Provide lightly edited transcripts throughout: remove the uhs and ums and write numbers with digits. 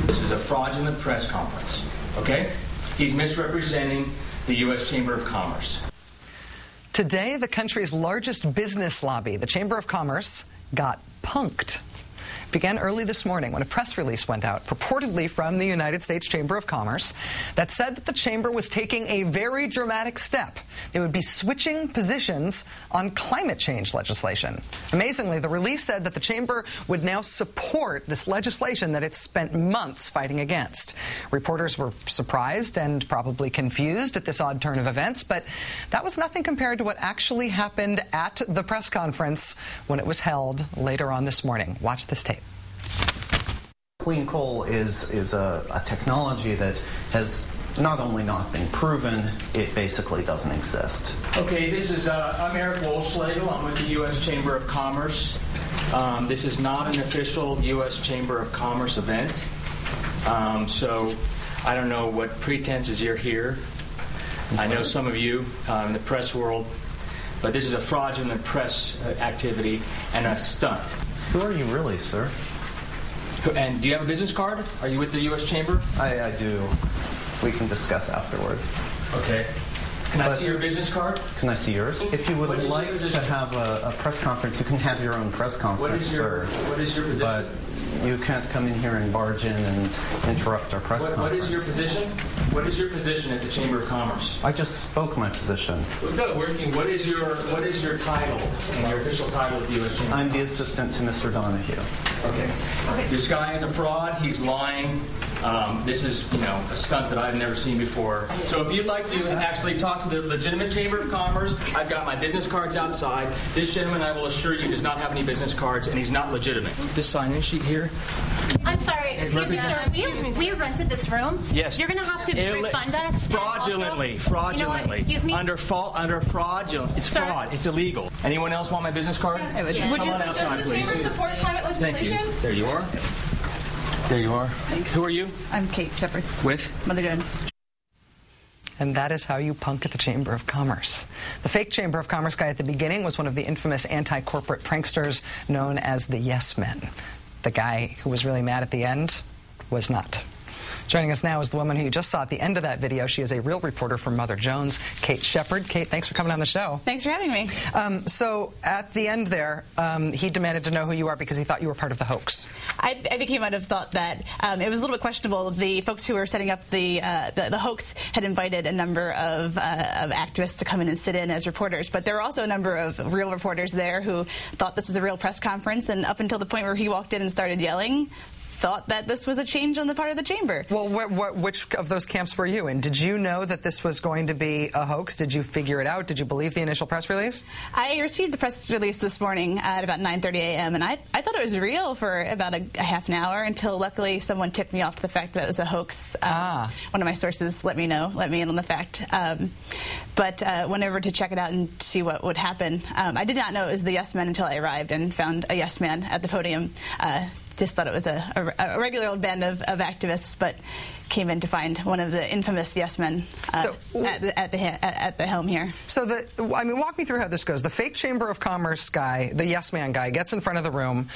This is a fraudulent press conference, okay? He's misrepresenting the U.S. Chamber of Commerce. Today, the country's largest business lobby, the Chamber of Commerce, got punked. It began early this morning when a press release went out, purportedly from the United States Chamber of Commerce, that said that the chamber was taking a very dramatic step. They would be switching positions on climate change legislation. Amazingly, the release said that the chamber would now support this legislation that it's spent months fighting against. Reporters were surprised and probably confused at this odd turn of events, but that was nothing compared to what actually happened at the press conference when it was held later on this morning. Watch this tape. Clean coal is a technology that has not only not been proven, it basically doesn't exist. Okay, this is, I'm Eric Wolfschlegel. I'm with the U.S. Chamber of Commerce. This is not an official U.S. Chamber of Commerce event. So I don't know what pretenses you're here. I know some of you in the press world, but this is a fraudulent press activity and a stunt. Who are you really, sir? And do you have a business card? Are you with the U.S. Chamber? I do. We can discuss afterwards. Okay. Can I see your business card? Can I see yours? If you would like to have a press conference, you can have your own press conference, sir. What is your position? But you can't come in here and barge in and interrupt our press conference. What is your position? What is your position at the Chamber of Commerce? I just spoke my position. What is your title and your official title at the U.S. Chamber? I'm the assistant to Mr. Donahue. Okay. This guy is a fraud. He's lying. This is, a stunt that I've never seen before. So if you'd like to actually talk to the legitimate Chamber of Commerce, I've got my business cards outside. This gentleman, I will assure you, does not have any business cards, and he's not legitimate. This sign-in sheet here. I'm sorry, excuse me, sir. We rented this room. Yes. You're going to have to refund us. Fraudulently. You know what, excuse me? Under fraudulent. It's Sir. fraud. It's illegal. Anyone else want my business card? Yes. Come on outside, Does the Chamber please. support climate legislation? Thank you. There you are. There you are. Who are you? I'm Kate Shepard. With? Mother Jones. And that is how you punk at the Chamber of Commerce. The fake Chamber of Commerce guy at the beginning was one of the infamous anti-corporate pranksters known as the Yes Men. The guy who was really mad at the end was not. Joining us now is the woman who you just saw at the end of that video. She is a real reporter for Mother Jones, Kate Shepard. Kate, thanks for coming on the show. Thanks for having me. So at the end there, he demanded to know who you are because he thought you were part of the hoax. I think he might have thought that it was a little bit questionable. The folks who were setting up the hoax had invited a number of activists to come in and sit in as reporters, but there were also a number of real reporters there who thought this was a real press conference, and up until the point where he walked in and started yelling, thought that this was a change on the part of the chamber. Well, which of those camps were you in? Did you know that this was going to be a hoax? Did you figure it out? Did you believe the initial press release? I received the press release this morning at about 9:30 a.m. and I thought it was real for about a half an hour until luckily someone tipped me off to the fact that it was a hoax. One of my sources let me in on the fact. But went over to check it out and see what would happen. I did not know it was the Yes Men until I arrived and found a Yes Man at the podium. Just thought it was a regular old band of activists, but came in to find one of the infamous Yes Men at the helm here. So, walk me through how this goes. The fake Chamber of Commerce guy, the Yes Man guy, gets in front of the room,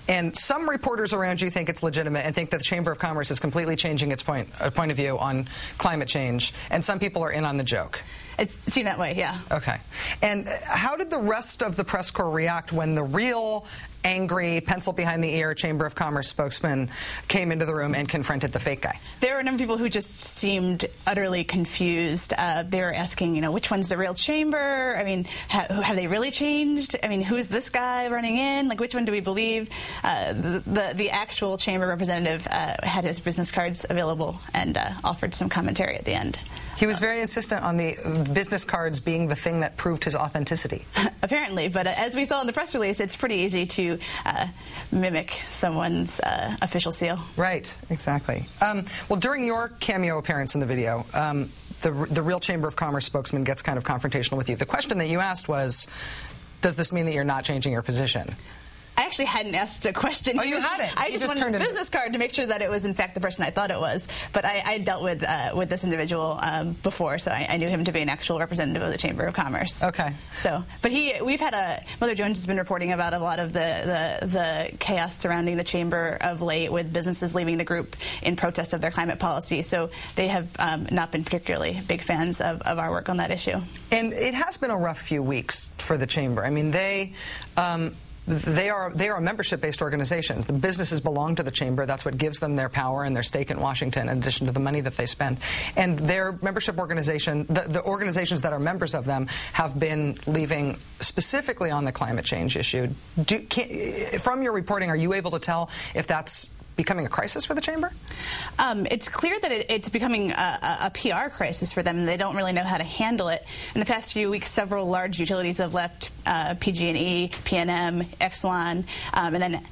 and some reporters around you think it's legitimate and think that the Chamber of Commerce is completely changing its point of view on climate change, and some people are in on the joke. It's seen that way, yeah. Okay. And how did the rest of the press corps react when the real angry, pencil behind the ear Chamber of Commerce spokesman came into the room and confronted the fake guy? There were a number of people who just seemed utterly confused. They were asking, which one's the real chamber? I mean, have they really changed? I mean, who's this guy running in? Like, which one do we believe? The actual chamber representative had his business cards available and offered some commentary at the end. He was very insistent on the business cards being the thing that proved his authenticity. Apparently, but as we saw in the press release, it's pretty easy to mimic someone's official seal. Right, exactly. Well, during your cameo appearance in the video, the real Chamber of Commerce spokesman gets kind of confrontational with you. The question that you asked was, does this mean that you're not changing your position? I actually hadn't asked a question. Oh, you hadn't? I just wanted his business card to make sure that it was, in fact, the person I thought it was. But I dealt with this individual before, so I knew him to be an actual representative of the Chamber of Commerce. Okay. So, but we've had Mother Jones has been reporting about a lot of the chaos surrounding the Chamber of late, with businesses leaving the group in protest of their climate policy. So they have not been particularly big fans of our work on that issue. And it has been a rough few weeks for the Chamber. I mean, they are membership-based organizations. The businesses belong to the Chamber. That's what gives them their power and their stake in Washington, in addition to the money that they spend. And their membership organization, the organizations that are members of them, have been leaving specifically on the climate change issue. From your reporting, are you able to tell if that's becoming a crisis for the Chamber? It's clear that it's becoming a PR crisis for them, and they don't really know how to handle it. In the past few weeks, several large utilities have left, PG&E, PNM, Exelon, and then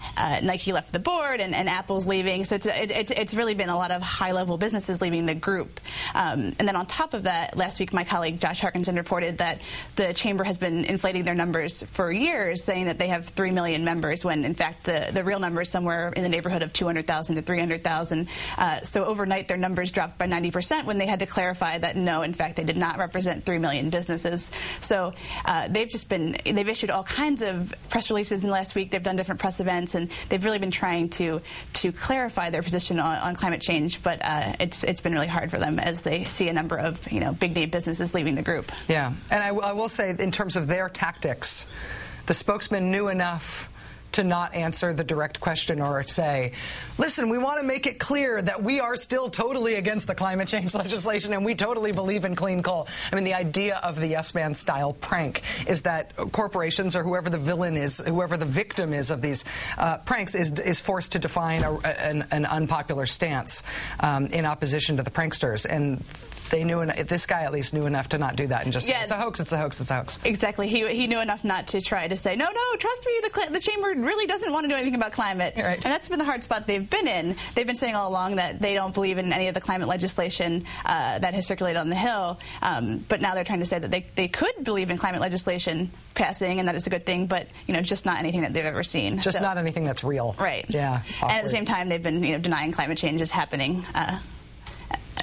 Nike left the board, and Apple's leaving. So it's really been a lot of high-level businesses leaving the group. And then on top of that, last week my colleague Josh Harkinson reported that the Chamber has been inflating their numbers for years, saying that they have 3 million members, when in fact the real number is somewhere in the neighborhood of 200,000 to 300,000. So overnight their numbers dropped by 90% when they had to clarify that no, in fact, they did not represent 3 million businesses. So they've issued all kinds of press releases in the last week. They've done different press events, and they've really been trying to clarify their position on climate change. But it's been really hard for them as they see a number of big name businesses leaving the group. Yeah, and I will say, in terms of their tactics, the spokesman knew enough to not answer the direct question or say, listen, we want to make it clear that we are still totally against the climate change legislation and we totally believe in clean coal. I mean, the idea of the Yes Man style prank is that corporations, or whoever the villain is, whoever the victim is of these pranks, is forced to define an unpopular stance in opposition to the pranksters. And this guy at least knew enough to not do that and just say, it's a hoax, it's a hoax, it's a hoax. Exactly. He knew enough not to try to say, no, trust me, the Chamber really doesn't want to do anything about climate. Right. And that's been the hard spot they've been in. They've been saying all along that they don't believe in any of the climate legislation that has circulated on the Hill. But now they're trying to say that they could believe in climate legislation passing and that it's a good thing, but just not anything that they've ever seen. Just not anything that's real. Right. Yeah. Awkward. And at the same time, they've been denying climate change is happening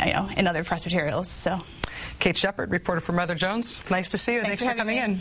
in other press materials. So. Kate Shepard, reporter for Mother Jones. Nice to see you. Thanks for coming in.